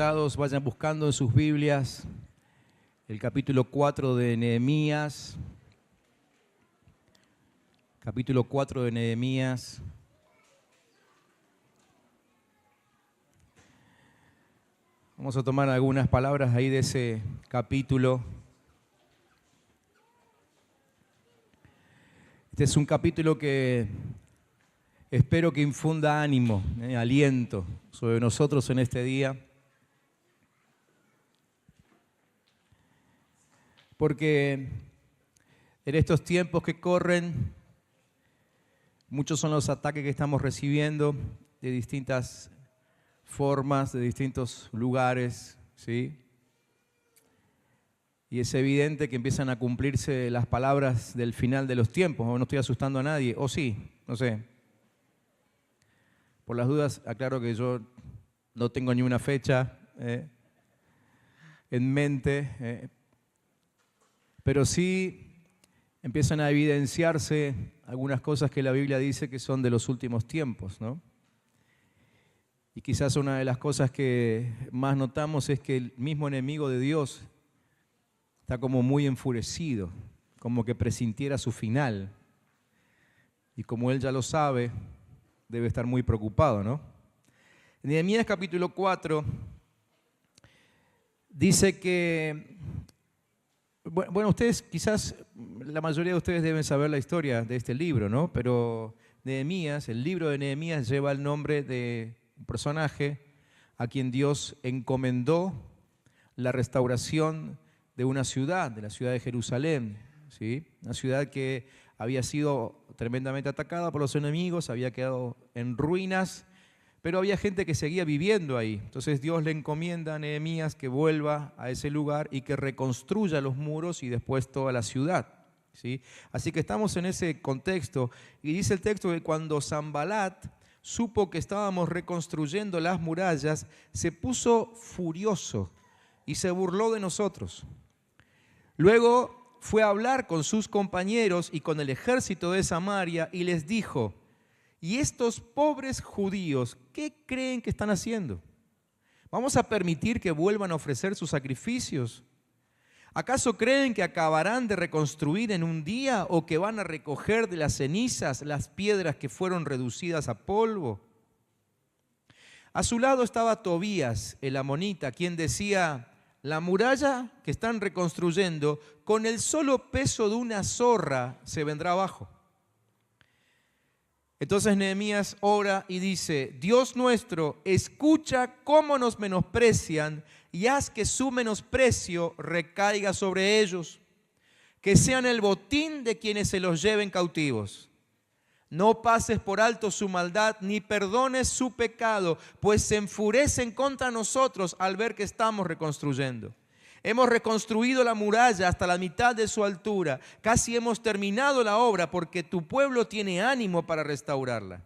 sentados, vayan buscando en sus Biblias el capítulo 4 de Nehemías. Capítulo 4 de Nehemías. Vamos a tomar algunas palabras ahí de ese capítulo. Este es un capítulo que espero que infunda ánimo, aliento sobre nosotros en este día. Porque en estos tiempos que corren, muchos son los ataques que estamos recibiendo de distintas formas, de distintos lugares, ¿sí? Y es evidente que empiezan a cumplirse las palabras del final de los tiempos. No estoy asustando a nadie, o sí, no sé. Por las dudas, aclaro que yo no tengo ni una fecha en mente, pero sí empiezan a evidenciarse algunas cosas que la Biblia dice que son de los últimos tiempos, ¿no? Y quizás una de las cosas que más notamos es que el mismo enemigo de Dios está como muy enfurecido, como que presintiera su final. Y como él ya lo sabe, debe estar muy preocupado, ¿no? En Nehemías capítulo 4 dice que, bueno, ustedes quizás, la mayoría de ustedes deben saber la historia de este libro, ¿no? Pero Nehemías, el libro de Nehemías lleva el nombre de un personaje a quien Dios encomendó la restauración de una ciudad, de la ciudad de Jerusalén, ¿sí? Una ciudad que había sido tremendamente atacada por los enemigos, había quedado en ruinas, pero había gente que seguía viviendo ahí. Entonces Dios le encomienda a Nehemías que vuelva a ese lugar y que reconstruya los muros y después toda la ciudad, ¿sí? Así que estamos en ese contexto y dice el texto que cuando Sanbalat supo que estábamos reconstruyendo las murallas, se puso furioso y se burló de nosotros. Luego fue a hablar con sus compañeros y con el ejército de Samaria y les dijo: ¿y estos pobres judíos qué creen que están haciendo? ¿Vamos a permitir que vuelvan a ofrecer sus sacrificios? ¿Acaso creen que acabarán de reconstruir en un día o que van a recoger de las cenizas las piedras que fueron reducidas a polvo? A su lado estaba Tobías, el amonita, quien decía: la muralla que están reconstruyendo, con el solo peso de una zorra se vendrá abajo. Entonces Nehemías ora y dice: Dios nuestro, escucha cómo nos menosprecian y haz que su menosprecio recaiga sobre ellos, que sean el botín de quienes se los lleven cautivos. No pases por alto su maldad, ni perdones su pecado, pues se enfurecen contra nosotros al ver que estamos reconstruyendo. Hemos reconstruido la muralla hasta la mitad de su altura. Casi hemos terminado la obra porque tu pueblo tiene ánimo para restaurarla.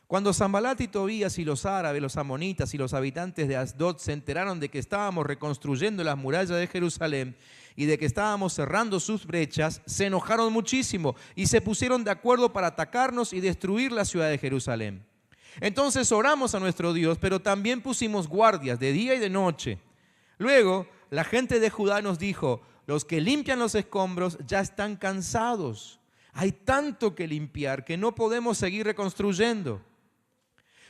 Cuando Sanbalat y Tobías y los árabes, los amonitas y los habitantes de Asdod se enteraron de que estábamos reconstruyendo las murallas de Jerusalén y de que estábamos cerrando sus brechas, se enojaron muchísimo y se pusieron de acuerdo para atacarnos y destruir la ciudad de Jerusalén. Entonces oramos a nuestro Dios, pero también pusimos guardias de día y de noche. Luego, la gente de Judá nos dijo: los que limpian los escombros ya están cansados. Hay tanto que limpiar que no podemos seguir reconstruyendo.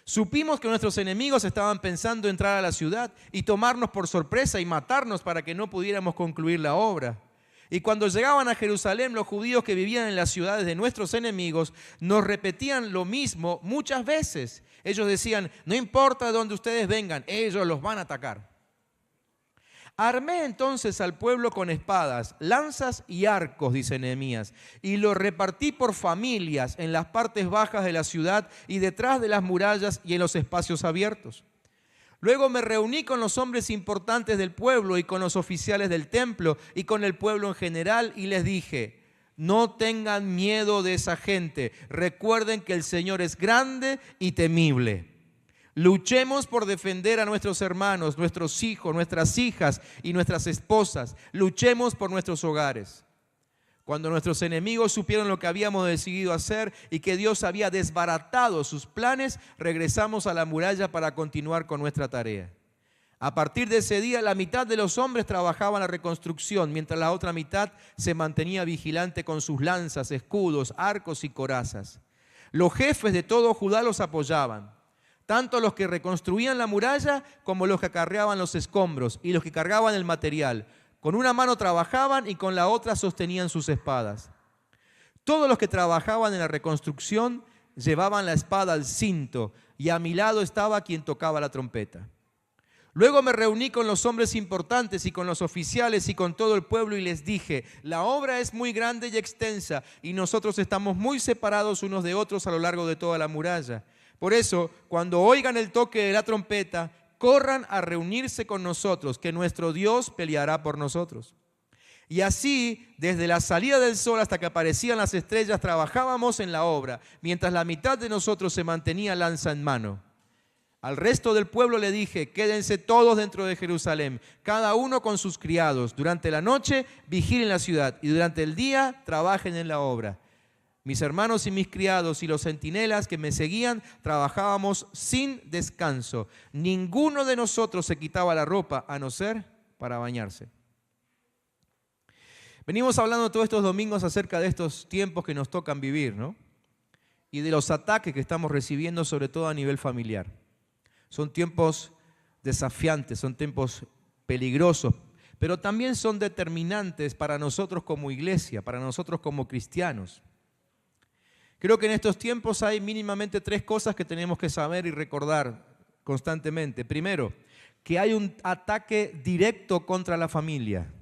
Supimos que nuestros enemigos estaban pensando entrar a la ciudad y tomarnos por sorpresa y matarnos para que no pudiéramos concluir la obra. Y cuando llegaban a Jerusalén, los judíos que vivían en las ciudades de nuestros enemigos nos repetían lo mismo muchas veces. Ellos decían: no importa de dónde ustedes vengan, ellos los van a atacar. Armé entonces al pueblo con espadas, lanzas y arcos, dice Nehemías, y lo repartí por familias en las partes bajas de la ciudad y detrás de las murallas y en los espacios abiertos. Luego me reuní con los hombres importantes del pueblo y con los oficiales del templo y con el pueblo en general y les dije: no tengan miedo de esa gente, recuerden que el Señor es grande y temible. Luchemos por defender a nuestros hermanos, nuestros hijos, nuestras hijas y nuestras esposas. Luchemos por nuestros hogares. Cuando nuestros enemigos supieron lo que habíamos decidido hacer y que Dios había desbaratado sus planes, regresamos a la muralla para continuar con nuestra tarea. A partir de ese día, la mitad de los hombres trabajaba en la reconstrucción, mientras la otra mitad se mantenía vigilante con sus lanzas, escudos, arcos y corazas. Los jefes de todo Judá los apoyaban, tanto los que reconstruían la muralla como los que acarreaban los escombros y los que cargaban el material. Con una mano trabajaban y con la otra sostenían sus espadas. Todos los que trabajaban en la reconstrucción llevaban la espada al cinto, y a mi lado estaba quien tocaba la trompeta. Luego me reuní con los hombres importantes y con los oficiales y con todo el pueblo y les dije: la obra es muy grande y extensa y nosotros estamos muy separados unos de otros a lo largo de toda la muralla. Por eso, cuando oigan el toque de la trompeta, corran a reunirse con nosotros, que nuestro Dios peleará por nosotros. Y así, desde la salida del sol hasta que aparecían las estrellas, trabajábamos en la obra, mientras la mitad de nosotros se mantenía lanza en mano. Al resto del pueblo le dije: quédense todos dentro de Jerusalén, cada uno con sus criados. Durante la noche vigilen la ciudad y durante el día trabajen en la obra. Mis hermanos y mis criados y los centinelas que me seguían trabajábamos sin descanso. Ninguno de nosotros se quitaba la ropa a no ser para bañarse. Venimos hablando todos estos domingos acerca de estos tiempos que nos tocan vivir, ¿no? Y de los ataques que estamos recibiendo, sobre todo a nivel familiar. Son tiempos desafiantes, son tiempos peligrosos, pero también son determinantes para nosotros como iglesia, para nosotros como cristianos. Creo que en estos tiempos hay mínimamente 3 cosas que tenemos que saber y recordar constantemente. Primero, que hay un ataque directo contra la familia.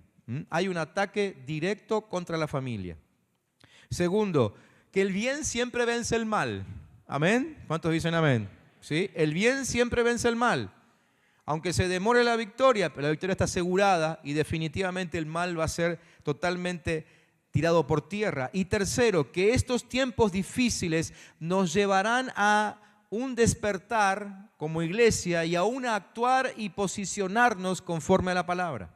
Hay un ataque directo contra la familia. Segundo, que el bien siempre vence el mal. ¿Amén? ¿Cuántos dicen amén? ¿Sí? El bien siempre vence el mal. Aunque se demore la victoria, pero la victoria está asegurada y definitivamente el mal va a ser totalmente tirado por tierra. Y tercero, que estos tiempos difíciles nos llevarán a un despertar como iglesia y a un actuar y posicionarnos conforme a la palabra.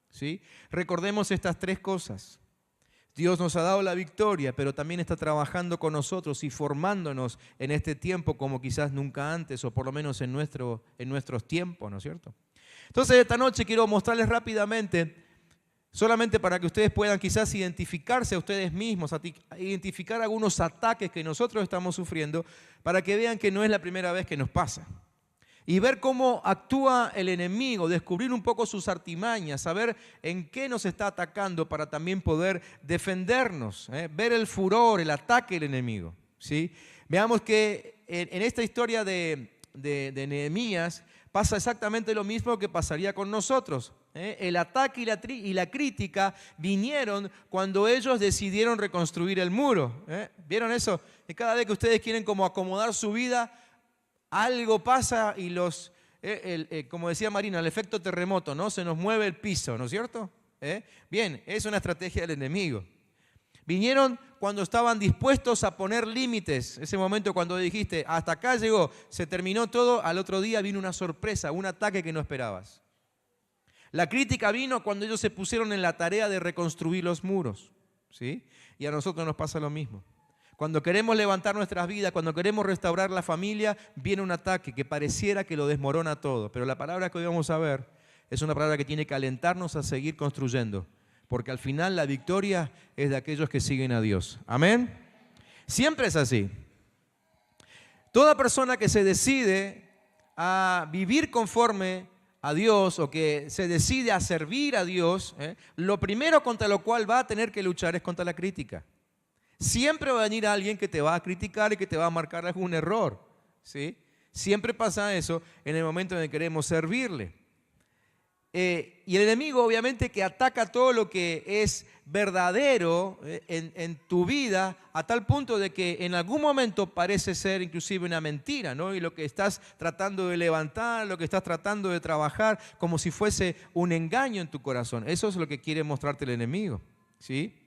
¿Sí? Recordemos estas 3 cosas. Dios nos ha dado la victoria, pero también está trabajando con nosotros y formándonos en este tiempo como quizás nunca antes, o por lo menos en nuestros tiempos, ¿no es cierto? Entonces, esta noche quiero mostrarles rápidamente, solamente para que ustedes puedan quizás identificarse a ustedes mismos, identificar algunos ataques que nosotros estamos sufriendo, para que vean que no es la primera vez que nos pasa. Y ver cómo actúa el enemigo, descubrir un poco sus artimañas, saber en qué nos está atacando para también poder defendernos, ver el furor, el ataque del enemigo, ¿sí? Veamos que en esta historia de Nehemías pasa exactamente lo mismo que pasaría con nosotros. El ataque y la crítica vinieron cuando ellos decidieron reconstruir el muro. ¿Vieron eso? Que cada vez que ustedes quieren como acomodar su vida, algo pasa y como decía Marina, el efecto terremoto, ¿no? Se nos mueve el piso, ¿no es cierto? Bien, es una estrategia del enemigo. Vinieron cuando estaban dispuestos a poner límites. Ese momento cuando dijiste, hasta acá llegó, se terminó todo, al otro día vino una sorpresa, un ataque que no esperabas. La crítica vino cuando ellos se pusieron en la tarea de reconstruir los muros, ¿sí? Y a nosotros nos pasa lo mismo. Cuando queremos levantar nuestras vidas, cuando queremos restaurar la familia, viene un ataque que pareciera que lo desmorona todo. Pero la palabra que hoy vamos a ver es una palabra que tiene que alentarnos a seguir construyendo. Porque al final la victoria es de aquellos que siguen a Dios. ¿Amén? Siempre es así. Toda persona que se decide a vivir conforme a Dios o que se decide a servir a Dios, lo primero contra lo cual va a tener que luchar es contra la crítica. Siempre va a venir alguien que te va a criticar y que te va a marcar algún error, ¿sí? Siempre pasa eso en el momento en el que queremos servirle. Y el enemigo obviamente que ataca todo lo que es verdadero en tu vida a tal punto de que en algún momento parece ser inclusive una mentira, ¿no? Y lo que estás tratando de levantar, lo que estás tratando de trabajar como si fuese un engaño en tu corazón. Eso es lo que quiere mostrarte el enemigo, ¿sí?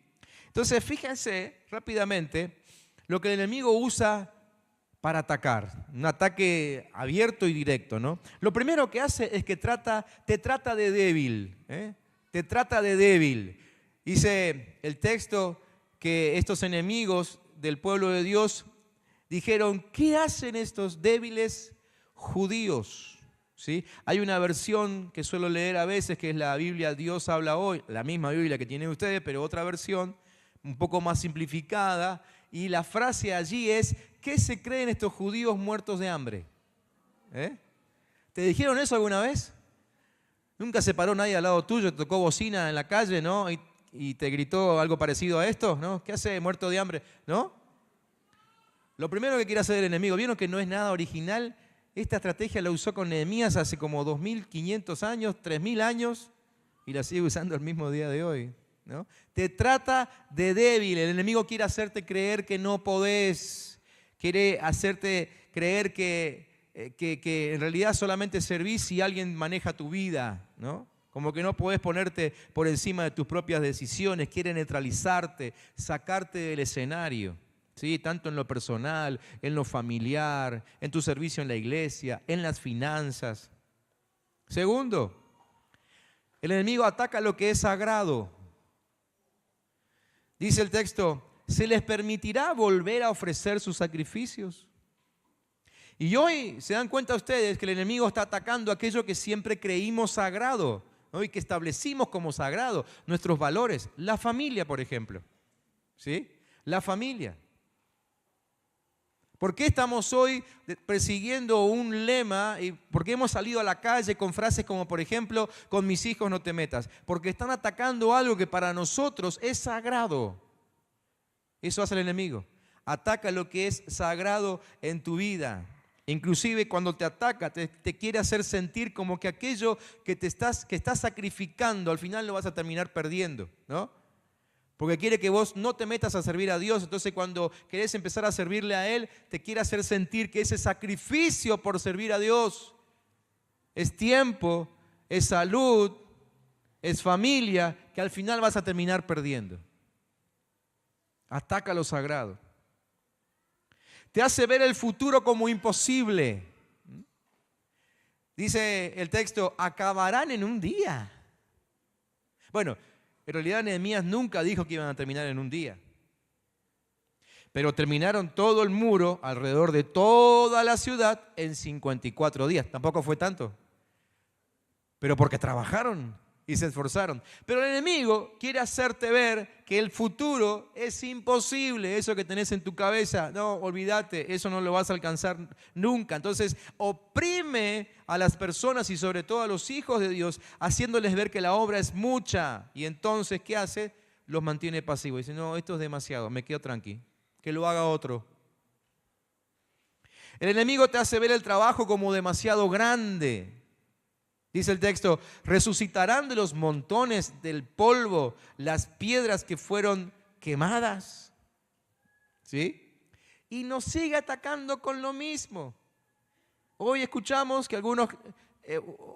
Entonces, fíjense rápidamente lo que el enemigo usa para atacar. Un ataque abierto y directo, ¿no? Lo primero que hace es que te trata de débil, te trata de débil. Dice el texto que estos enemigos del pueblo de Dios dijeron, ¿qué hacen estos débiles judíos? ¿sí? Hay una versión que suelo leer a veces, que es la Biblia Dios habla hoy, la misma Biblia que tienen ustedes, pero otra versión, un poco más simplificada, y la frase allí es: ¿qué se creen estos judíos muertos de hambre? ¿Te dijeron eso alguna vez? ¿Nunca se paró nadie al lado tuyo, te tocó bocina en la calle, ¿no? Y te gritó algo parecido a esto, ¿no? ¿Qué hace muerto de hambre? ¿No? Lo primero que quiere hacer el enemigo, ¿vieron que no es nada original? Esta estrategia la usó con Nehemías hace como 2.500 años, 3.000 años, y la sigue usando el mismo día de hoy, ¿no? Te trata de débil. El enemigo quiere hacerte creer que no podés, quiere hacerte creer que en realidad solamente servís si alguien maneja tu vida, ¿no? Como que no podés ponerte por encima de tus propias decisiones, quiere neutralizarte, sacarte del escenario, ¿sí? Tanto en lo personal, en lo familiar, en tu servicio en la iglesia, en las finanzas. Segundo, el enemigo ataca lo que es sagrado. Dice el texto: ¿se les permitirá volver a ofrecer sus sacrificios? Y hoy se dan cuenta ustedes que el enemigo está atacando aquello que siempre creímos sagrado, ¿no? Y que establecimos como sagrado, nuestros valores. La familia, por ejemplo, ¿sí? La familia. ¿Por qué estamos hoy persiguiendo un lema y por qué hemos salido a la calle con frases como, por ejemplo, con mis hijos no te metas? Porque están atacando algo que para nosotros es sagrado. Eso hace el enemigo. Ataca lo que es sagrado en tu vida. Inclusive cuando te ataca, te quiere hacer sentir como que aquello que estás sacrificando, al final lo vas a terminar perdiendo, ¿no? Porque quiere que vos no te metas a servir a Dios. Entonces cuando querés empezar a servirle a Él, te quiere hacer sentir que ese sacrificio por servir a Dios es tiempo, es salud, es familia, que al final vas a terminar perdiendo. Ataca lo sagrado. Te hace ver el futuro como imposible. Dice el texto: acabarán en un día. Bueno, en realidad Nehemías nunca dijo que iban a terminar en un día. Pero terminaron todo el muro alrededor de toda la ciudad en 54 días. Tampoco fue tanto. Pero porque trabajaron y se esforzaron. Pero el enemigo quiere hacerte ver que el futuro es imposible. Eso que tenés en tu cabeza, no, olvídate, eso no lo vas a alcanzar nunca. Entonces oprime a las personas y sobre todo a los hijos de Dios, haciéndoles ver que la obra es mucha. Y entonces, ¿qué hace? Los mantiene pasivos. Dice: no, esto es demasiado, me quedo tranqui, que lo haga otro. El enemigo te hace ver el trabajo como demasiado grande. Dice el texto: resucitarán de los montones del polvo las piedras que fueron quemadas. ¿Sí? Y nos sigue atacando con lo mismo. Hoy escuchamos que algunos,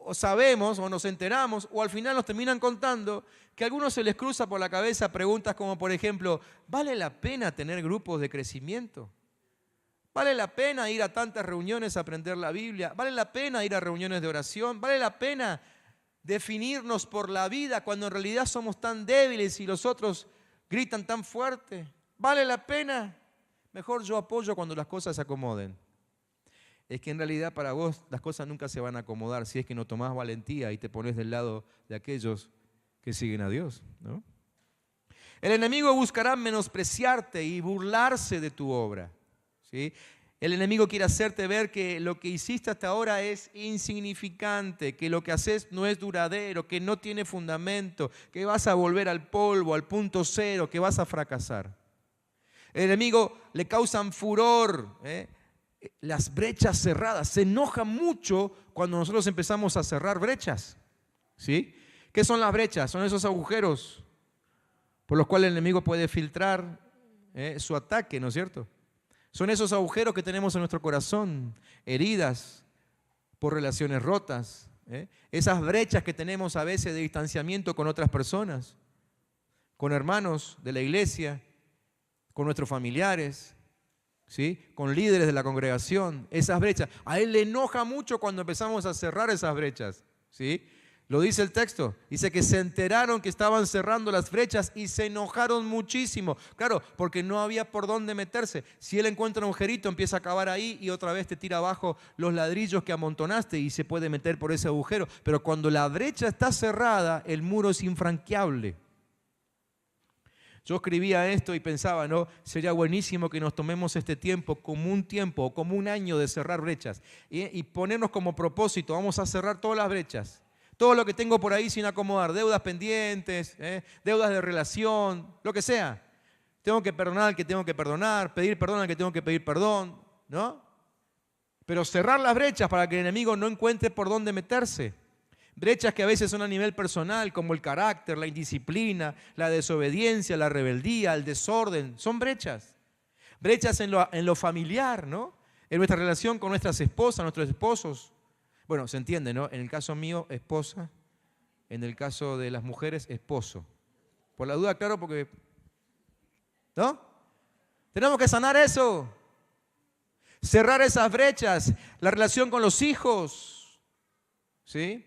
o sabemos, o nos enteramos, o al final nos terminan contando que a algunos se les cruza por la cabeza preguntas como, por ejemplo: ¿vale la pena tener grupos de crecimiento? ¿Vale la pena ir a tantas reuniones a aprender la Biblia? ¿Vale la pena ir a reuniones de oración? ¿Vale la pena definirnos por la vida cuando en realidad somos tan débiles y los otros gritan tan fuerte? ¿Vale la pena? Mejor yo apoyo cuando las cosas se acomoden. Es que en realidad para vos las cosas nunca se van a acomodar si es que no tomás valentía y te pones del lado de aquellos que siguen a Dios, ¿no? El enemigo buscará menospreciarte y burlarse de tu obra. ¿Sí? El enemigo quiere hacerte ver que lo que hiciste hasta ahora es insignificante, que lo que haces no es duradero, que no tiene fundamento, que vas a volver al polvo, al punto cero, que vas a fracasar. El enemigo le causan furor, las brechas cerradas. Se enoja mucho cuando nosotros empezamos a cerrar brechas. ¿Sí? ¿Qué son las brechas? Son esos agujeros por los cuales el enemigo puede filtrar su ataque, ¿no es cierto? Son esos agujeros que tenemos en nuestro corazón, heridas por relaciones rotas, esas brechas que tenemos a veces de distanciamiento con otras personas, con hermanos de la iglesia, con nuestros familiares, ¿sí? Con líderes de la congregación, esas brechas. A él le enoja mucho cuando empezamos a cerrar esas brechas, ¿sí? Lo dice el texto. Dice que se enteraron que estaban cerrando las brechas y se enojaron muchísimo. Claro, porque no había por dónde meterse. Si él encuentra un agujerito, empieza a cavar ahí y otra vez te tira abajo los ladrillos que amontonaste y se puede meter por ese agujero. Pero cuando la brecha está cerrada, el muro es infranqueable. Yo escribía esto y pensaba, ¿no? Sería buenísimo que nos tomemos este tiempo o como un año de cerrar brechas y ponernos como propósito, vamos a cerrar todas las brechas. Todo lo que tengo por ahí sin acomodar, deudas pendientes, deudas de relación, lo que sea. Tengo que perdonar al que tengo que perdonar, pedir perdón al que tengo que pedir perdón, ¿no? Pero cerrar las brechas para que el enemigo no encuentre por dónde meterse. Brechas que a veces son a nivel personal, como el carácter, la indisciplina, la desobediencia, la rebeldía, el desorden. Son brechas. Brechas en lo familiar, ¿no? En nuestra relación con nuestras esposas, nuestros esposos. Bueno, se entiende, ¿no? En el caso mío, esposa. En el caso de las mujeres, esposo. Por la duda, claro, porque... ¿no? Tenemos que sanar eso. Cerrar esas brechas. La relación con los hijos. ¿Sí?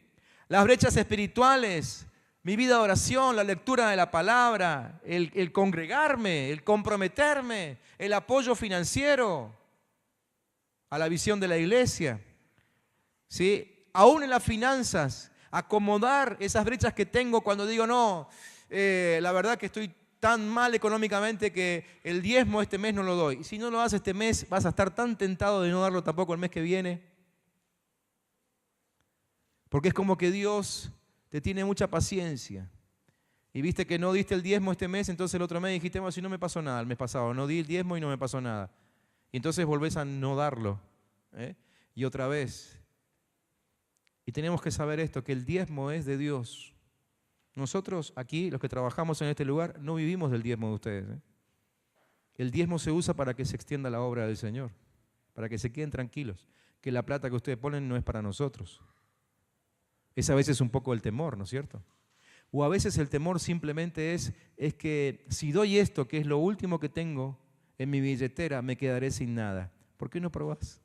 Las brechas espirituales. Mi vida de oración, la lectura de la palabra. El congregarme, el comprometerme. El apoyo financiero a la visión de la iglesia. ¿Sí? Aún en las finanzas, acomodar esas brechas que tengo cuando digo, no, la verdad que estoy tan mal económicamente que el diezmo este mes no lo doy. Y si no lo das este mes, vas a estar tan tentado de no darlo tampoco el mes que viene. Porque es como que Dios te tiene mucha paciencia. Y viste que no diste el diezmo este mes, entonces el otro mes dijiste, bueno, si no me pasó nada el mes pasado, no di el diezmo y no me pasó nada. Y entonces volvés a no darlo. Y otra vez. Y tenemos que saber esto, que el diezmo es de Dios. Nosotros aquí, los que trabajamos en este lugar, no vivimos del diezmo de ustedes. El diezmo se usa para que se extienda la obra del Señor, para que se queden tranquilos, que la plata que ustedes ponen no es para nosotros. Es a veces un poco el temor, ¿no es cierto? O a veces el temor simplemente es que si doy esto, que es lo último que tengo en mi billetera, me quedaré sin nada. ¿Por qué no probás?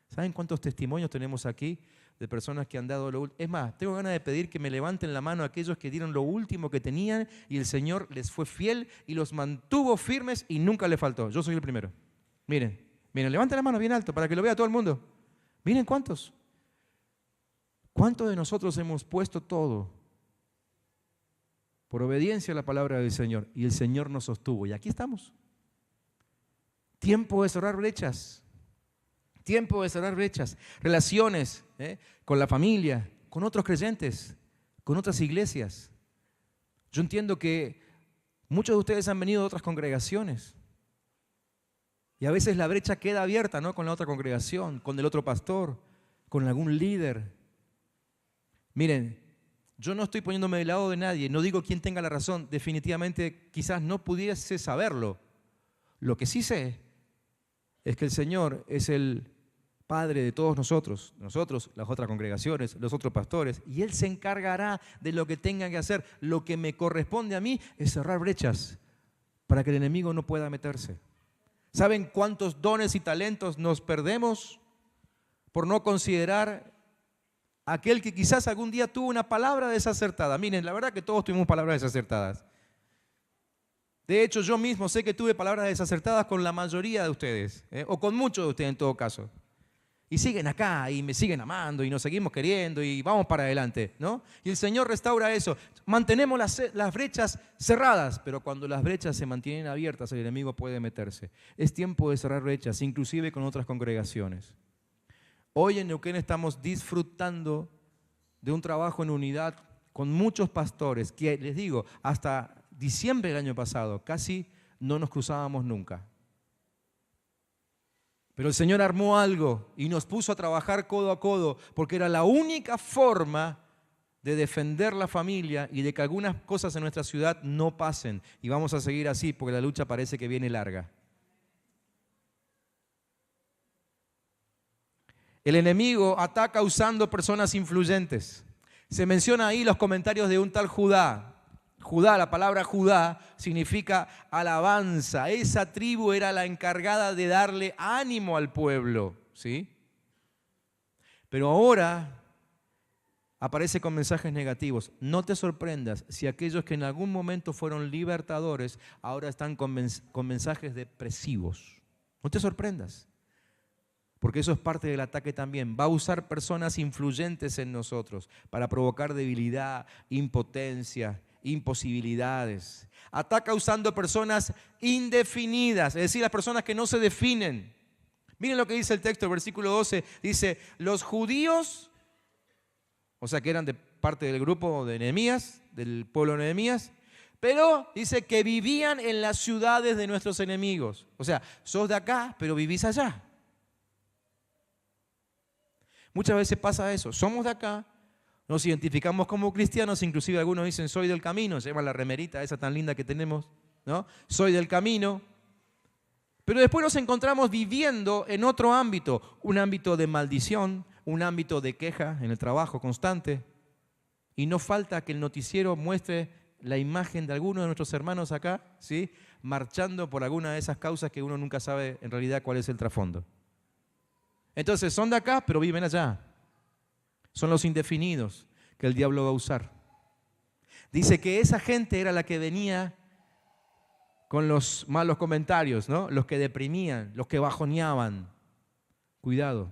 ¿Saben cuántos testimonios tenemos aquí de personas que han dado lo último? Es más, tengo ganas de pedir que me levanten la mano aquellos que dieron lo último que tenían y el Señor les fue fiel y los mantuvo firmes y nunca le faltó. Yo soy el primero. Miren, levanten la mano bien alto para que lo vea todo el mundo. Miren cuántos. ¿Cuántos de nosotros hemos puesto todo por obediencia a la palabra del Señor? Y el Señor nos sostuvo. Y aquí estamos. Tiempo de cerrar brechas. Tiempo de cerrar brechas. Relaciones con la familia, con otros creyentes, con otras iglesias. Yo entiendo que muchos de ustedes han venido de otras congregaciones. Y a veces la brecha queda abierta, ¿no? Con la otra congregación, con el otro pastor, con algún líder. Miren, yo no estoy poniéndome del lado de nadie, no digo quién tenga la razón, definitivamente quizás no pudiese saberlo. Lo que sí sé es que el Señor es el Padre de todos nosotros, las otras congregaciones, los otros pastores, y Él se encargará de lo que tenga que hacer. Lo que me corresponde a mí es cerrar brechas para que el enemigo no pueda meterse. ¿Saben cuántos dones y talentos nos perdemos por no considerar aquel que quizás algún día tuvo una palabra desacertada? Miren, la verdad que todos tuvimos palabras desacertadas. De hecho, yo mismo sé que tuve palabras desacertadas con la mayoría de ustedes, o con muchos de ustedes en todo caso. Y siguen acá y me siguen amando y nos seguimos queriendo y vamos para adelante, ¿no? Y el Señor restaura eso. Mantenemos las brechas cerradas, pero cuando las brechas se mantienen abiertas, el enemigo puede meterse. Es tiempo de cerrar brechas, inclusive con otras congregaciones. Hoy en Neuquén estamos disfrutando de un trabajo en unidad con muchos pastores que, les digo, hasta diciembre del año pasado casi no nos cruzábamos nunca. Pero el Señor armó algo y nos puso a trabajar codo a codo porque era la única forma de defender la familia y de que algunas cosas en nuestra ciudad no pasen. Y vamos a seguir así porque la lucha parece que viene larga. El enemigo ataca usando personas influyentes. Se menciona ahí los comentarios de un tal Judá. Judá, la palabra Judá significa alabanza. Esa tribu era la encargada de darle ánimo al pueblo, ¿sí? Pero ahora aparece con mensajes negativos. No te sorprendas si aquellos que en algún momento fueron libertadores ahora están con mensajes depresivos. No te sorprendas, porque eso es parte del ataque también. Va a usar personas influyentes en nosotros para provocar debilidad, impotencia, imposibilidades. Ataca usando personas indefinidas, es decir, las personas que no se definen. Miren lo que dice el texto, versículo 12, dice, los judíos, o sea que eran de parte del grupo de Nehemías, del pueblo de Nehemías, pero dice que vivían en las ciudades de nuestros enemigos. O sea, sos de acá, pero vivís allá. Muchas veces pasa eso, somos de acá, nos identificamos como cristianos, inclusive algunos dicen soy del camino, se llama la remerita esa tan linda que tenemos, ¿no? Soy del camino, pero después nos encontramos viviendo en otro ámbito, un ámbito de maldición, un ámbito de queja en el trabajo constante, y no falta que el noticiero muestre la imagen de alguno de nuestros hermanos acá, ¿sí? Marchando por alguna de esas causas que uno nunca sabe en realidad cuál es el trasfondo. Entonces son de acá, pero viven allá. Son los indefinidos que el diablo va a usar. Dice que esa gente era la que venía con los malos comentarios, ¿no? Los que deprimían, los que bajoneaban. Cuidado,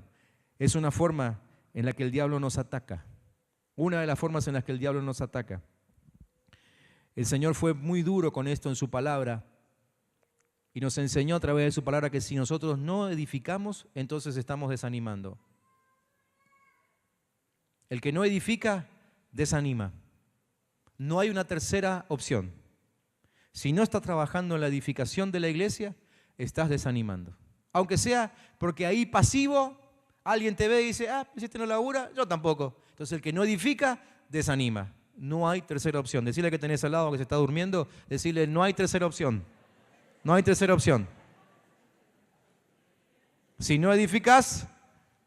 es una forma en la que el diablo nos ataca. Una de las formas en las que el diablo nos ataca. El Señor fue muy duro con esto en su palabra y nos enseñó a través de su palabra que si nosotros no edificamos, entonces estamos desanimando. El que no edifica, desanima. No hay una tercera opción. Si no estás trabajando en la edificación de la iglesia, estás desanimando. Aunque sea porque ahí pasivo, alguien te ve y dice, ¿este no labura? Yo tampoco. Entonces el que no edifica, desanima. No hay tercera opción. Decirle que tenés al lado que se está durmiendo, decirle no hay tercera opción. No hay tercera opción. Si no edificas,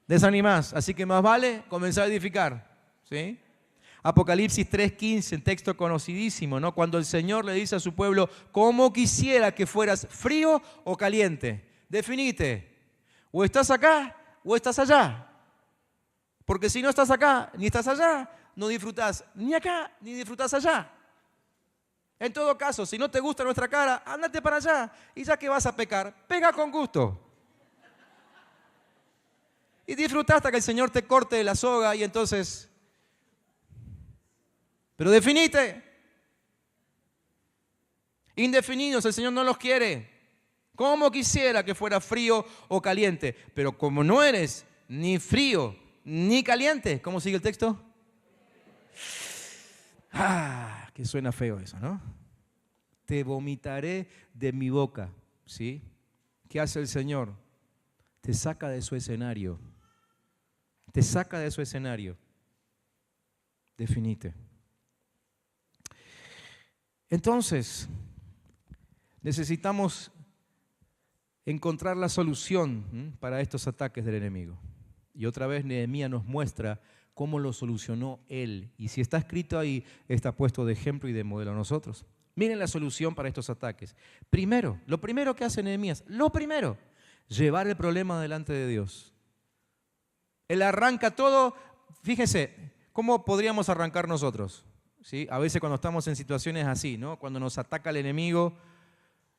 desanimás. Así que más vale comenzar a edificar. ¿Sí? Apocalipsis 3:15, un texto conocidísimo, ¿no? Cuando el Señor le dice a su pueblo, ¿cómo quisiera que fueras frío o caliente? Definite. O estás acá o estás allá. Porque si no estás acá ni estás allá, no disfrutás ni acá ni disfrutás allá. En todo caso, si no te gusta nuestra cara, ándate para allá. Y ya que vas a pecar, pega con gusto. Y disfruta hasta que el Señor te corte la soga y entonces... Pero definite. Indefinidos, el Señor no los quiere. Como quisiera que fuera frío o caliente. Pero como no eres ni frío ni caliente, ¿cómo sigue el texto? Que suena feo eso, ¿no? Te vomitaré de mi boca, ¿sí? ¿Qué hace el Señor? Te saca de su escenario. Te saca de su escenario. Definite. Entonces, necesitamos encontrar la solución para estos ataques del enemigo. Y otra vez Nehemías nos muestra cómo lo solucionó él. Y si está escrito ahí, está puesto de ejemplo y de modelo a nosotros. Miren la solución para estos ataques. Primero, lo primero que hace Nehemías, llevar el problema delante de Dios. Él arranca todo. Fíjense, ¿cómo podríamos arrancar nosotros? ¿Sí? A veces cuando estamos en situaciones así, ¿no? Cuando nos ataca el enemigo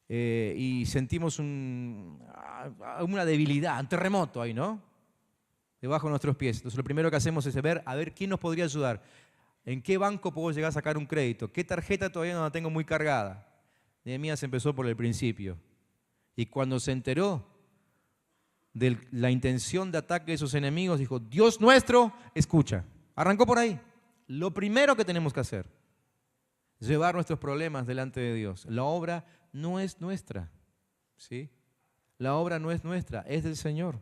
y sentimos una debilidad, un terremoto ahí, ¿no? Debajo de nuestros pies. Entonces lo primero que hacemos es ver a ver quién nos podría ayudar. ¿En qué banco puedo llegar a sacar un crédito? ¿Qué tarjeta todavía no la tengo muy cargada? Nehemías empezó por el principio. Y cuando se enteró de la intención de ataque de sus enemigos, dijo, Dios nuestro, escucha. Arrancó por ahí. Lo primero que tenemos que hacer, llevar nuestros problemas delante de Dios. La obra no es nuestra, ¿sí? La obra no es nuestra, es del Señor.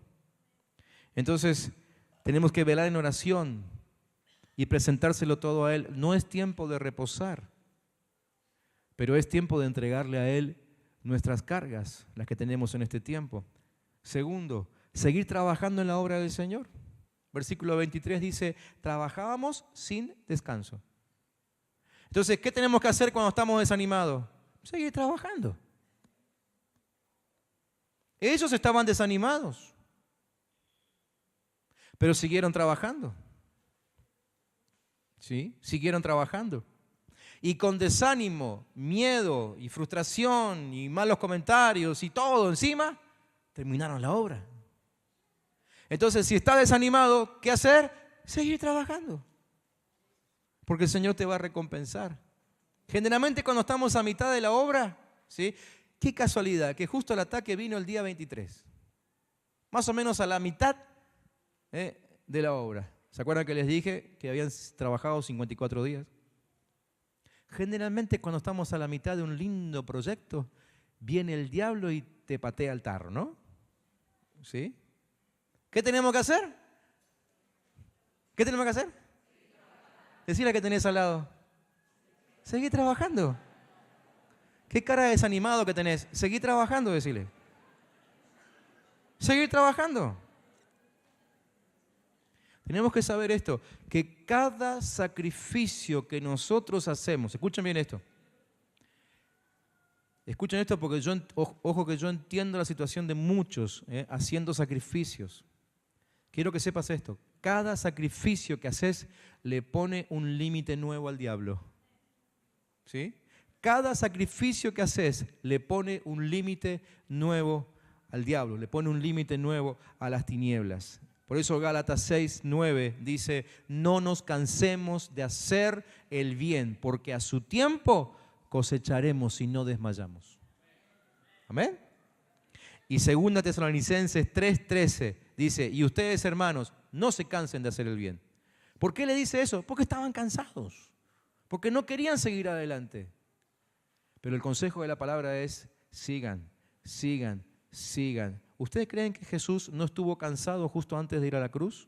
Entonces, tenemos que velar en oración y presentárselo todo a Él. No es tiempo de reposar, pero es tiempo de entregarle a Él nuestras cargas, las que tenemos en este tiempo. Segundo, seguir trabajando en la obra del Señor. Versículo 23 dice, trabajábamos sin descanso. Entonces, ¿qué tenemos que hacer cuando estamos desanimados? Seguir trabajando. Ellos estaban desanimados, pero siguieron trabajando. ¿Sí? Siguieron trabajando. Y con desánimo, miedo y frustración y malos comentarios y todo encima, terminaron la obra. Entonces, si estás desanimado, ¿qué hacer? Seguir trabajando. Porque el Señor te va a recompensar. Generalmente cuando estamos a mitad de la obra, ¿sí? Qué casualidad que justo el ataque vino el día 23. Más o menos a la mitad de la obra. ¿Se acuerdan que les dije que habían trabajado 54 días? Generalmente cuando estamos a la mitad de un lindo proyecto, viene el diablo y te patea el tarro, ¿no? ¿Sí? ¿Qué tenemos que hacer? ¿Qué tenemos que hacer? Decirle que tenés al lado. Seguí trabajando. ¿Qué cara de desanimado que tenés? Seguí trabajando, decirle. Seguir trabajando. Tenemos que saber esto, que cada sacrificio que nosotros hacemos, escuchen bien esto. Escuchen esto porque ojo que yo entiendo la situación de muchos haciendo sacrificios. Quiero que sepas esto, cada sacrificio que haces le pone un límite nuevo al diablo. ¿Sí? Cada sacrificio que haces le pone un límite nuevo al diablo, le pone un límite nuevo a las tinieblas. Por eso Gálatas 6:9 dice, no nos cansemos de hacer el bien, porque a su tiempo cosecharemos si no desmayamos. Amén. Y 2 Tesalonicenses 3:13 dice, y ustedes hermanos, no se cansen de hacer el bien. ¿Por qué le dice eso? Porque estaban cansados, porque no querían seguir adelante. Pero el consejo de la palabra es, sigan, sigan, sigan. ¿Ustedes creen que Jesús no estuvo cansado justo antes de ir a la cruz?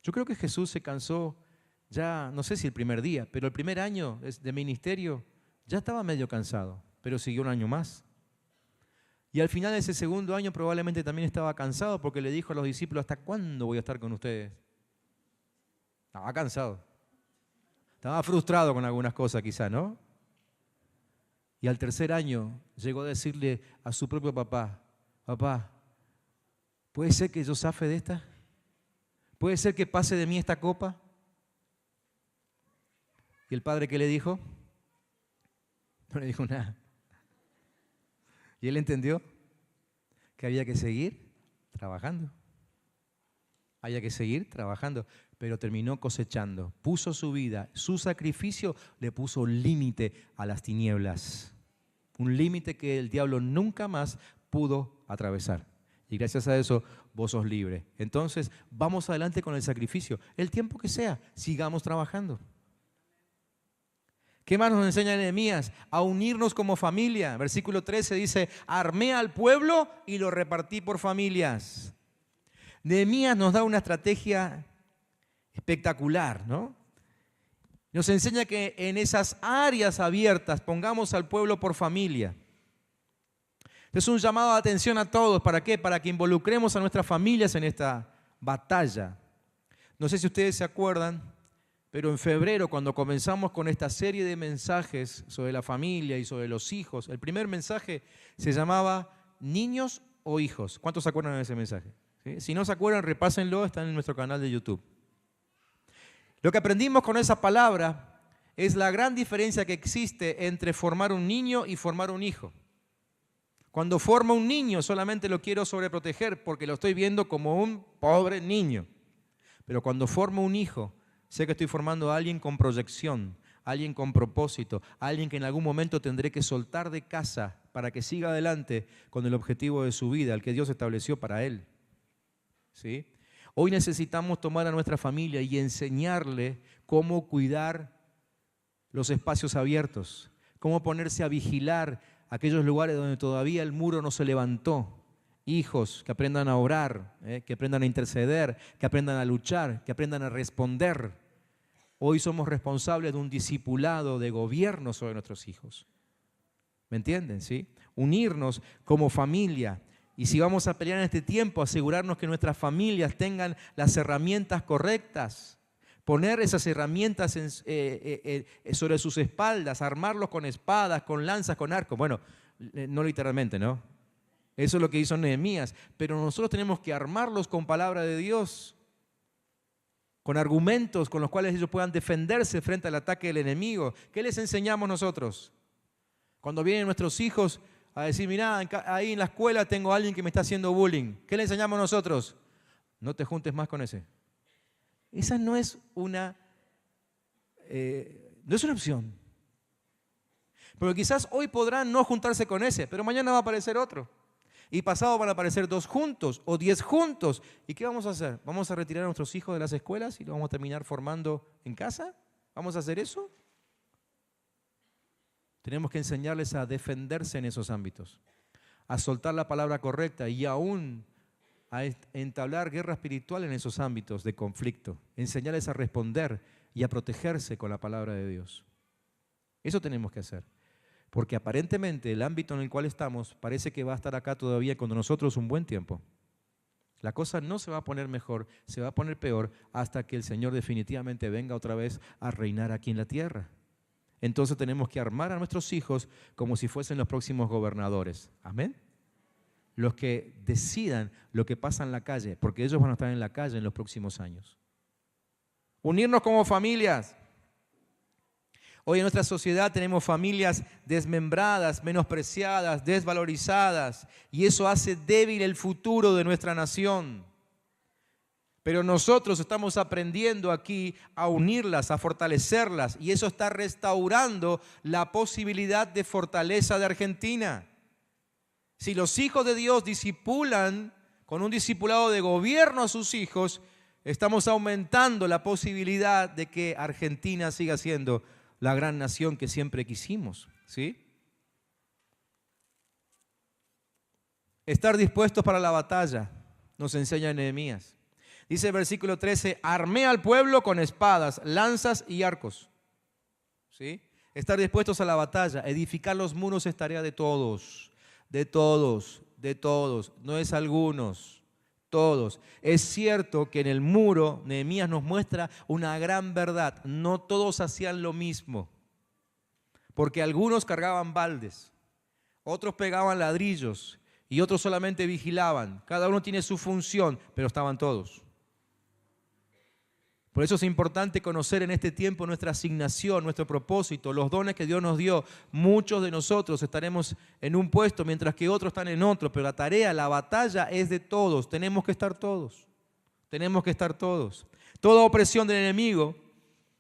Yo creo que Jesús se cansó ya, no sé si el primer día, pero el primer año de ministerio ya estaba medio cansado, pero siguió un año más. Y al final de ese segundo año probablemente también estaba cansado porque le dijo a los discípulos, ¿hasta cuándo voy a estar con ustedes? Estaba cansado. Estaba frustrado con algunas cosas quizá, ¿no? Y al tercer año llegó a decirle a su propio papá, papá, ¿puede ser que yo zafe de esta? ¿Puede ser que pase de mí esta copa? ¿Y el padre qué le dijo? No le dijo nada. Y él entendió que había que seguir trabajando. Había que seguir trabajando, pero terminó cosechando. Puso su vida, su sacrificio le puso límite a las tinieblas. Un límite que el diablo nunca más pudo atravesar. Y gracias a eso vos sos libre. Entonces, vamos adelante con el sacrificio. El tiempo que sea, sigamos trabajando. ¿Qué más nos enseña Nehemías? A unirnos como familia. Versículo 13 dice, armé al pueblo y lo repartí por familias. Nehemías nos da una estrategia espectacular, ¿no? Nos enseña que en esas áreas abiertas pongamos al pueblo por familia. Es un llamado de atención a todos. ¿Para qué? Para que involucremos a nuestras familias en esta batalla. No sé si ustedes se acuerdan, pero en febrero, cuando comenzamos con esta serie de mensajes sobre la familia y sobre los hijos, el primer mensaje se llamaba ¿niños o hijos? ¿Cuántos se acuerdan de ese mensaje? ¿Sí? Si no se acuerdan, repásenlo, está en nuestro canal de YouTube. Lo que aprendimos con esa palabra es la gran diferencia que existe entre formar un niño y formar un hijo. Cuando formo un niño solamente lo quiero sobreproteger porque lo estoy viendo como un pobre niño. Pero cuando formo un hijo, sé que estoy formando a alguien con proyección, alguien con propósito, alguien que en algún momento tendré que soltar de casa para que siga adelante con el objetivo de su vida, el que Dios estableció para él. ¿Sí? Hoy necesitamos tomar a nuestra familia y enseñarle cómo cuidar los espacios abiertos, cómo ponerse a vigilar aquellos lugares donde todavía el muro no se levantó. Hijos que aprendan a orar, que aprendan a interceder, que aprendan a luchar, que aprendan a responder. Hoy somos responsables de un discipulado de gobierno sobre nuestros hijos. ¿Me entienden? ¿Sí? Unirnos como familia. Y si vamos a pelear en este tiempo, asegurarnos que nuestras familias tengan las herramientas correctas. Poner esas herramientas sobre sus espaldas, armarlos con espadas, con lanzas, con arcos. Bueno, no literalmente, ¿no? Eso es lo que hizo Nehemías. Pero nosotros tenemos que armarlos con palabra de Dios. con argumentos con los cuales ellos puedan defenderse frente al ataque del enemigo. ¿Qué les enseñamos nosotros? Cuando vienen nuestros hijos a decir, mirá, ahí en la escuela tengo a alguien que me está haciendo bullying. ¿Qué le enseñamos nosotros? No te juntes más con ese. Esa no es una opción. Porque quizás hoy podrán no juntarse con ese, pero mañana va a aparecer otro. Y pasado van a aparecer 2 juntos o 10 juntos. ¿Y qué vamos a hacer? ¿Vamos a retirar a nuestros hijos de las escuelas y los vamos a terminar formando en casa? ¿Vamos a hacer eso? Tenemos que enseñarles a defenderse en esos ámbitos, a soltar la palabra correcta y aún a entablar guerra espiritual en esos ámbitos de conflicto. Enseñarles a responder y a protegerse con la palabra de Dios. Eso tenemos que hacer. Porque aparentemente el ámbito en el cual estamos parece que va a estar acá todavía con nosotros un buen tiempo. La cosa no se va a poner mejor, se va a poner peor hasta que el Señor definitivamente venga otra vez a reinar aquí en la tierra. Entonces tenemos que armar a nuestros hijos como si fuesen los próximos gobernadores. Amén. Los que decidan lo que pasa en la calle, porque ellos van a estar en la calle en los próximos años. Unirnos como familias. Hoy en nuestra sociedad tenemos familias desmembradas, menospreciadas, desvalorizadas, y eso hace débil el futuro de nuestra nación. Pero nosotros estamos aprendiendo aquí a unirlas, a fortalecerlas, y eso está restaurando la posibilidad de fortaleza de Argentina. Si los hijos de Dios discipulan con un discipulado de gobierno a sus hijos, estamos aumentando la posibilidad de que Argentina siga siendo la gran nación que siempre quisimos, ¿sí? Estar dispuestos para la batalla, nos enseña Nehemías. Dice el versículo 13, armé al pueblo con espadas, lanzas y arcos, ¿sí? Estar dispuestos a la batalla, edificar los muros es tarea de todos, de todos, de todos, no es algunos. Todos. Es cierto que en el muro Nehemías nos muestra una gran verdad. No todos hacían lo mismo. Porque algunos cargaban baldes, otros pegaban ladrillos y otros solamente vigilaban. Cada uno tiene su función, pero estaban todos. Por eso es importante conocer en este tiempo nuestra asignación, nuestro propósito, los dones que Dios nos dio. Muchos de nosotros estaremos en un puesto mientras que otros están en otro, pero la tarea, la batalla es de todos. Tenemos que estar todos. Tenemos que estar todos. Toda opresión del enemigo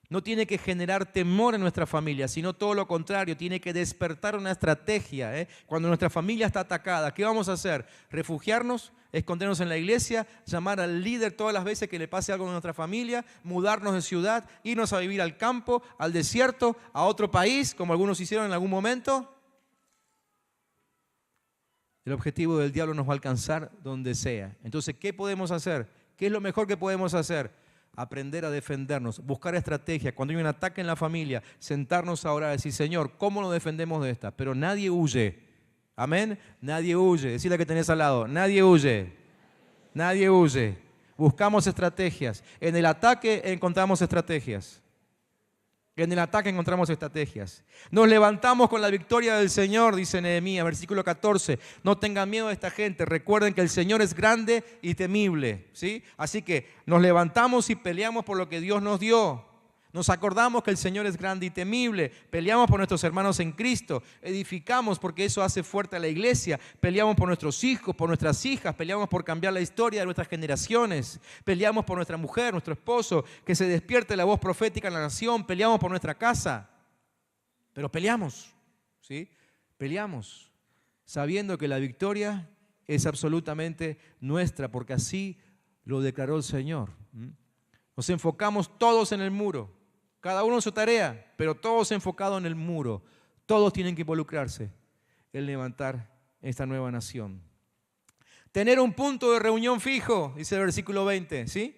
no tiene que generar temor en nuestra familia, sino todo lo contrario, tiene que despertar una estrategia. Cuando nuestra familia está atacada, ¿qué vamos a hacer? ¿Refugiarnos? ¿Escondernos en la iglesia? ¿Llamar al líder todas las veces que le pase algo a nuestra familia? ¿Mudarnos de ciudad? ¿Irnos a vivir al campo, al desierto, a otro país, como algunos hicieron en algún momento? El objetivo del diablo nos va a alcanzar donde sea. Entonces, ¿qué podemos hacer? ¿Qué es lo mejor que podemos hacer? Aprender a defendernos, buscar estrategias. Cuando hay un ataque en la familia, sentarnos a orar, decir, Señor, ¿cómo nos defendemos de esta? Pero nadie huye. Amén. Nadie huye. Decirle que tenés al lado, nadie huye. Nadie huye. Buscamos estrategias. En el ataque encontramos estrategias. En el ataque encontramos estrategias. Nos levantamos con la victoria del Señor, dice Nehemías, versículo 14. No tengan miedo de esta gente. Recuerden que el Señor es grande y temible, ¿sí? Así que nos levantamos y peleamos por lo que Dios nos dio. Nos acordamos que el Señor es grande y temible. Peleamos por nuestros hermanos en Cristo. Edificamos porque eso hace fuerte a la iglesia. Peleamos por nuestros hijos, por nuestras hijas. Peleamos por cambiar la historia de nuestras generaciones. Peleamos por nuestra mujer, nuestro esposo. Que se despierte la voz profética en la nación. Peleamos por nuestra casa. Pero peleamos, ¿sí? Peleamos sabiendo que la victoria es absolutamente nuestra porque así lo declaró el Señor. Nos enfocamos todos en el muro. Cada uno en su tarea, pero todos enfocados en el muro. Todos tienen que involucrarse en levantar esta nueva nación. Tener un punto de reunión fijo, dice el versículo 20, ¿sí?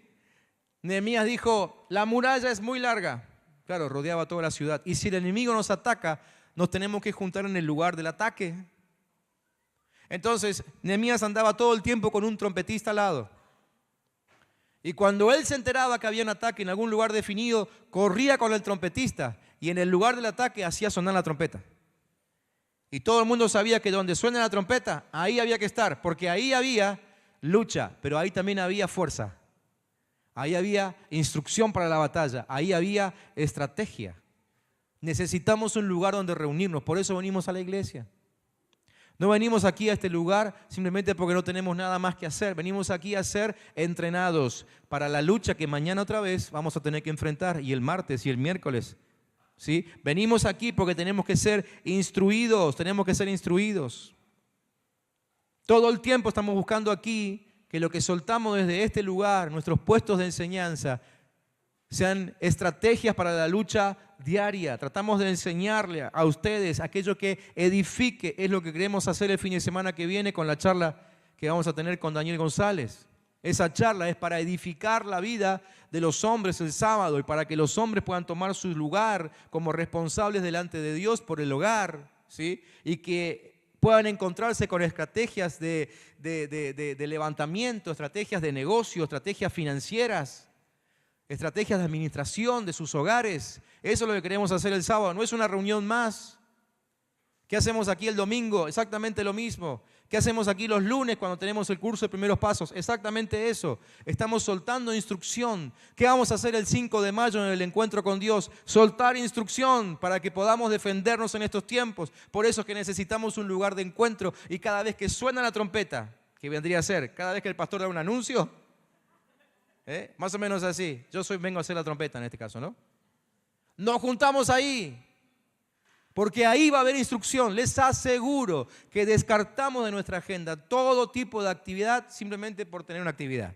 Nehemías dijo, la muralla es muy larga. Claro, rodeaba toda la ciudad. Y si el enemigo nos ataca, nos tenemos que juntar en el lugar del ataque. Entonces, Nehemías andaba todo el tiempo con un trompetista al lado. Y cuando él se enteraba que había un ataque en algún lugar definido, corría con el trompetista y en el lugar del ataque hacía sonar la trompeta. Y todo el mundo sabía que donde suena la trompeta, ahí había que estar, porque ahí había lucha, pero ahí también había fuerza. Ahí había instrucción para la batalla. Ahí había estrategia. Necesitamos un lugar donde reunirnos. Por eso venimos a la iglesia. No venimos aquí a este lugar simplemente porque no tenemos nada más que hacer. Venimos aquí a ser entrenados para la lucha que mañana otra vez vamos a tener que enfrentar, y el martes y el miércoles. ¿Sí? Venimos aquí porque tenemos que ser instruidos, Todo el tiempo estamos buscando aquí que lo que soltamos desde este lugar, nuestros puestos de enseñanza, sean estrategias para la lucha diaria. Tratamos de enseñarle a ustedes aquello que edifique. Es lo que queremos hacer el fin de semana que viene con la charla que vamos a tener con Daniel González. Esa charla es para edificar la vida de los hombres el sábado y para que los hombres puedan tomar su lugar como responsables delante de Dios por el hogar, ¿sí? Y que puedan encontrarse con estrategias de levantamiento, estrategias de negocio, estrategias financieras, estrategias de administración de sus hogares. Eso es lo que queremos hacer el sábado. No es una reunión más. ¿Qué hacemos aquí el domingo? Exactamente lo mismo. ¿Qué hacemos aquí los lunes cuando tenemos el curso de primeros pasos? Exactamente eso. Estamos soltando instrucción. ¿Qué vamos a hacer el 5 de mayo en el encuentro con Dios? Soltar instrucción para que podamos defendernos en estos tiempos. Por eso es que necesitamos un lugar de encuentro. Y cada vez que suena la trompeta, que vendría a ser cada vez que el pastor da un anuncio, más o menos así. Yo vengo a hacer la trompeta en este caso, ¿no? Nos juntamos ahí, porque ahí va a haber instrucción. Les aseguro que descartamos de nuestra agenda todo tipo de actividad simplemente por tener una actividad.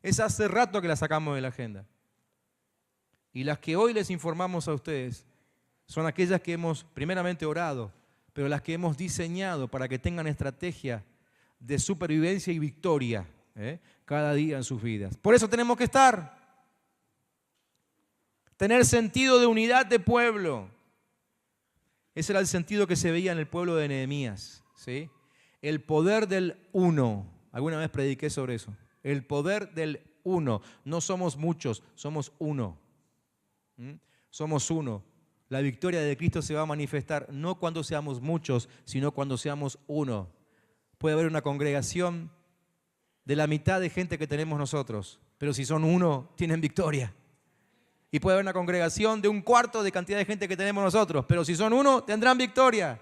Es hace rato que la sacamos de la agenda. Y las que hoy les informamos a ustedes son aquellas que hemos primeramente orado, pero las que hemos diseñado para que tengan estrategia de supervivencia y victoria cada día en sus vidas. Por eso tenemos que tener sentido de unidad de pueblo. Ese era el sentido que se veía en el pueblo de Nehemías, ¿sí? El poder del uno. Alguna vez prediqué sobre eso. El poder del uno. No somos muchos, somos uno. Somos uno. La victoria de Cristo se va a manifestar no cuando seamos muchos, sino cuando seamos uno. Puede haber una congregación de la mitad de gente que tenemos nosotros, pero si son uno, tienen victoria. Y puede haber una congregación de un cuarto de cantidad de gente que tenemos nosotros, pero si son uno, tendrán victoria.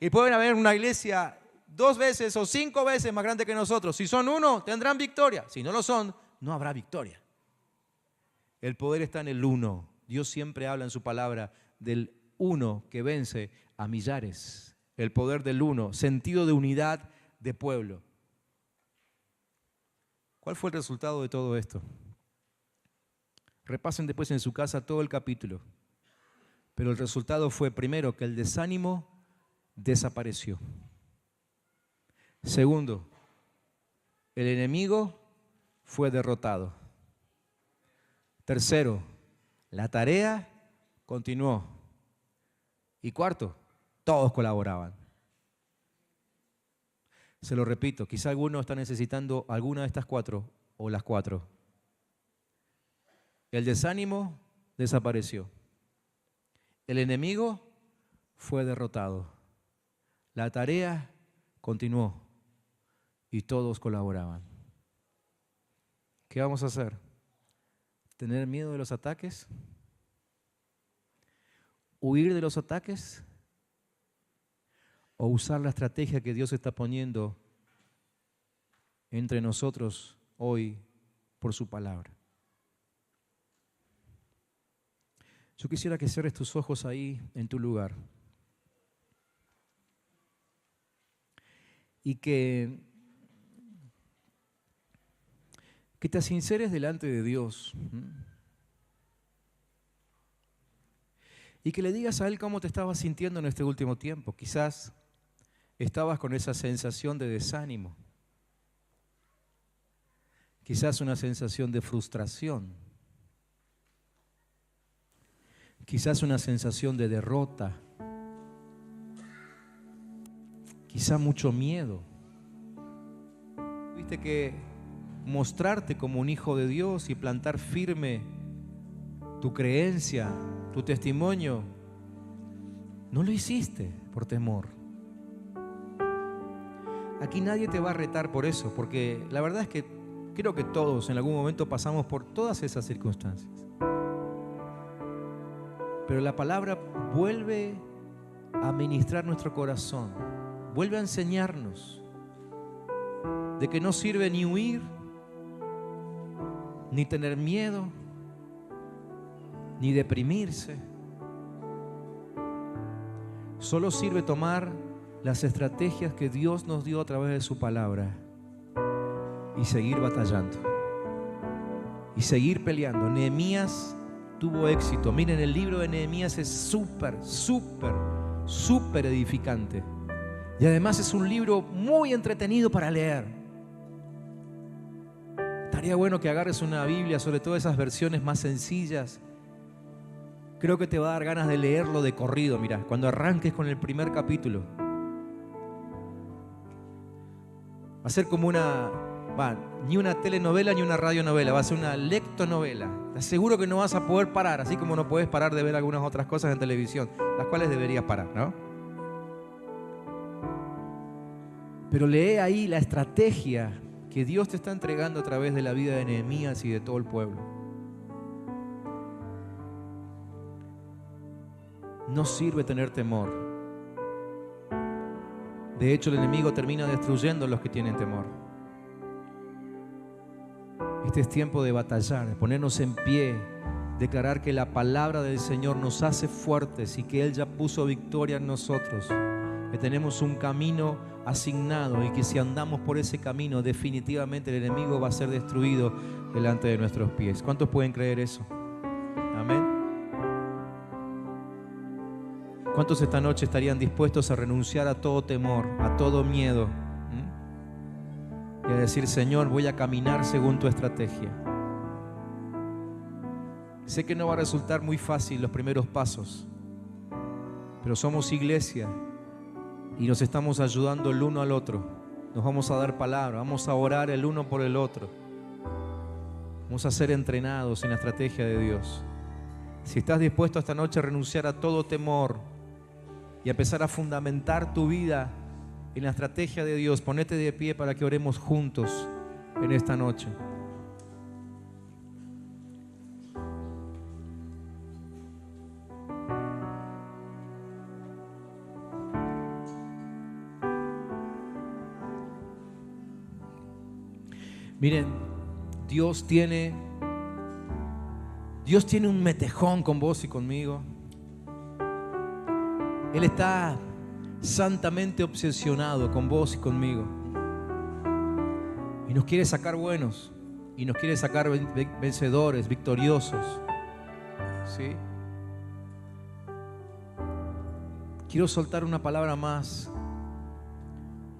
Y pueden haber una iglesia 2 veces o 5 veces más grande que nosotros. Si son uno, tendrán victoria. Si no lo son, no habrá victoria. El poder está en el uno. Dios siempre habla en su palabra del uno que vence a millares. El poder del uno, sentido de unidad de pueblo. ¿Cuál fue el resultado de todo esto? Repasen después en su casa todo el capítulo. Pero el resultado fue, primero, que el desánimo desapareció. Segundo, el enemigo fue derrotado. Tercero, la tarea continuó. Y cuarto, todos colaboraban. Se lo repito, quizá alguno está necesitando alguna de estas 4 o las 4. El desánimo desapareció. El enemigo fue derrotado. La tarea continuó y todos colaboraban. ¿Qué vamos a hacer? ¿Tener miedo de los ataques? ¿Huir de los ataques? ¿O usar la estrategia que Dios está poniendo entre nosotros hoy por su palabra? Yo quisiera que cierres tus ojos ahí en tu lugar y que te sinceres delante de Dios y que le digas a Él cómo te estabas sintiendo en este último tiempo. Quizás estabas con esa sensación de desánimo, quizás una sensación de frustración, quizás una sensación de derrota, quizás mucho miedo. Tuviste que mostrarte como un hijo de Dios y plantar firme tu creencia, tu testimonio. No lo hiciste por temor. Aquí nadie te va a retar por eso, porque la verdad es que creo que todos en algún momento pasamos por todas esas circunstancias. Pero la palabra vuelve a ministrar nuestro corazón, vuelve a enseñarnos de que no sirve ni huir, ni tener miedo, ni deprimirse. Solo sirve tomar las estrategias que Dios nos dio a través de su palabra y seguir batallando y seguir peleando. Nehemías tuvo éxito. Miren, el libro de Nehemías es súper edificante. Y además es un libro muy entretenido para leer. Estaría bueno que agarres una Biblia, sobre todo esas versiones más sencillas. Creo que te va a dar ganas de leerlo de corrido. Mira, cuando arranques con el primer capítulo, va a ser como ni una telenovela ni una radionovela, va a ser una lectonovela. Te aseguro que no vas a poder parar, así como no puedes parar de ver algunas otras cosas en televisión, las cuales deberías parar, ¿no? Pero lee ahí la estrategia que Dios te está entregando a través de la vida de Nehemías y de todo el pueblo. No sirve tener temor. De hecho, el enemigo termina destruyendo a los que tienen temor. Este es tiempo de batallar, de ponernos en pie, declarar que la palabra del Señor nos hace fuertes y que Él ya puso victoria en nosotros, que tenemos un camino asignado y que si andamos por ese camino, definitivamente el enemigo va a ser destruido delante de nuestros pies. ¿Cuántos pueden creer eso? Amén. ¿Cuántos esta noche estarían dispuestos a renunciar a todo temor, a todo miedo? Y a decir, Señor, voy a caminar según tu estrategia. Sé que no va a resultar muy fácil los primeros pasos, pero somos iglesia y nos estamos ayudando el uno al otro. Nos vamos a dar palabra, vamos a orar el uno por el otro. Vamos a ser entrenados en la estrategia de Dios. Si estás dispuesto esta noche a renunciar a todo temor y a empezar a fundamentar tu vida en la estrategia de Dios, ponete de pie para que oremos juntos en esta noche. Miren, Dios tiene un metejón con vos y conmigo. Él está santamente obsesionado con vos y conmigo. Y nos quiere sacar buenos. Y nos quiere sacar vencedores, victoriosos. ¿Sí? Quiero soltar una palabra más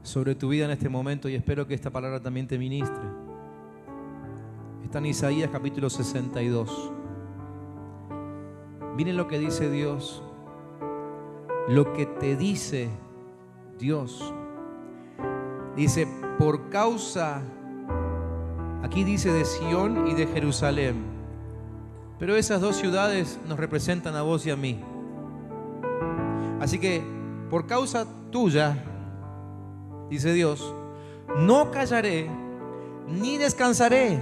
sobre tu vida en este momento y espero que esta palabra también te ministre. Está en Isaías capítulo 62. Miren lo que dice Dios. Lo que te dice Dios. Dice, por causa, aquí dice de Sión y de Jerusalén, pero esas dos ciudades nos representan a vos y a mí. Así que, por causa tuya, dice Dios, no callaré ni descansaré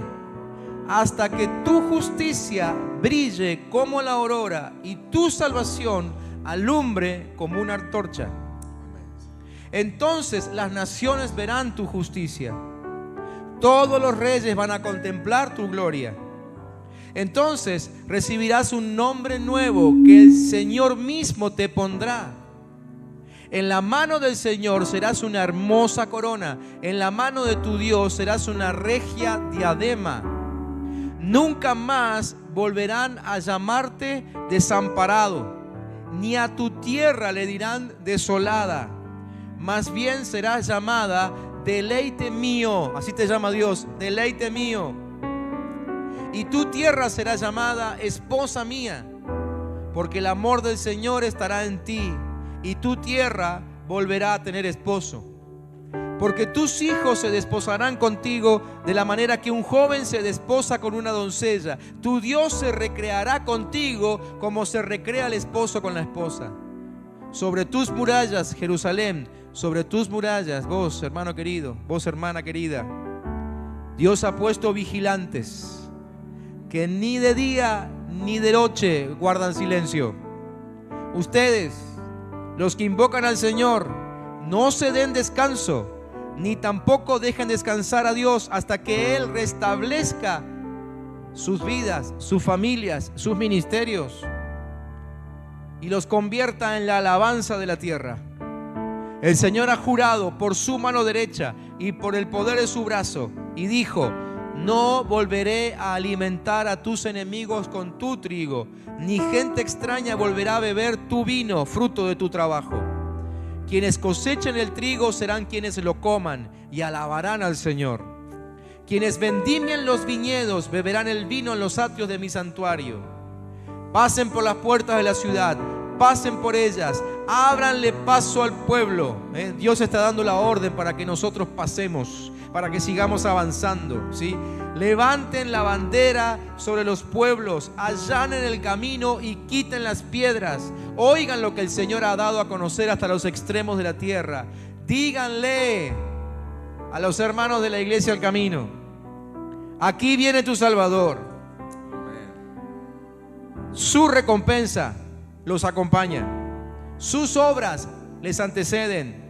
hasta que tu justicia brille como la aurora y tu salvación alumbre como una antorcha. Entonces las naciones verán tu justicia, todos los reyes van a contemplar tu gloria. Entonces recibirás un nombre nuevo que el Señor mismo te pondrá. En la mano del Señor serás una hermosa corona, en la mano de tu Dios serás una regia diadema. Nunca más volverán a llamarte desamparado, ni a tu tierra le dirán desolada. Más bien serás llamada deleite mío. Así te llama Dios, deleite mío. Y tu tierra será llamada esposa mía, porque el amor del Señor estará en ti, y tu tierra volverá a tener esposo. Porque tus hijos se desposarán contigo de la manera que un joven se desposa con una doncella. Tu Dios se recreará contigo como se recrea el esposo con la esposa. Sobre tus murallas, Jerusalén, sobre tus murallas, vos, hermano querido, vos, hermana querida, Dios ha puesto vigilantes que ni de día ni de noche guardan silencio. Ustedes, los que invocan al Señor, no se den descanso, ni tampoco dejen descansar a Dios hasta que Él restablezca sus vidas, sus familias, sus ministerios y los convierta en la alabanza de la tierra. El Señor ha jurado por su mano derecha y por el poder de su brazo, y dijo: no volveré a alimentar a tus enemigos con tu trigo, ni gente extraña volverá a beber tu vino, fruto de tu trabajo. Quienes cosechen el trigo serán quienes lo coman y alabarán al Señor. Quienes vendimien los viñedos beberán el vino en los atrios de mi santuario. Pasen por las puertas de la ciudad, pasen por ellas, ábranle paso al pueblo. Dios está dando la orden para que nosotros pasemos, para que sigamos avanzando, ¿sí? Levanten la bandera sobre los pueblos, allanen el camino y quiten las piedras. Oigan lo que el Señor ha dado a conocer hasta los extremos de la tierra. Díganle a los hermanos de la iglesia El Camino: aquí viene tu Salvador. Su recompensa los acompaña, sus obras les anteceden.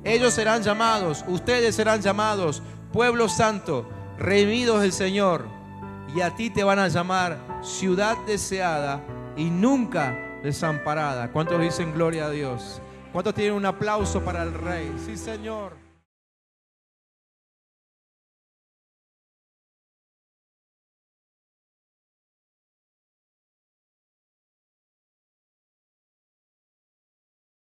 Ellos serán llamados, ustedes serán llamados pueblo santo, redimidos del Señor, y a ti te van a llamar ciudad deseada y nunca desamparada. ¿Cuántos dicen gloria a Dios? ¿Cuántos tienen un aplauso para el Rey? Sí, Señor.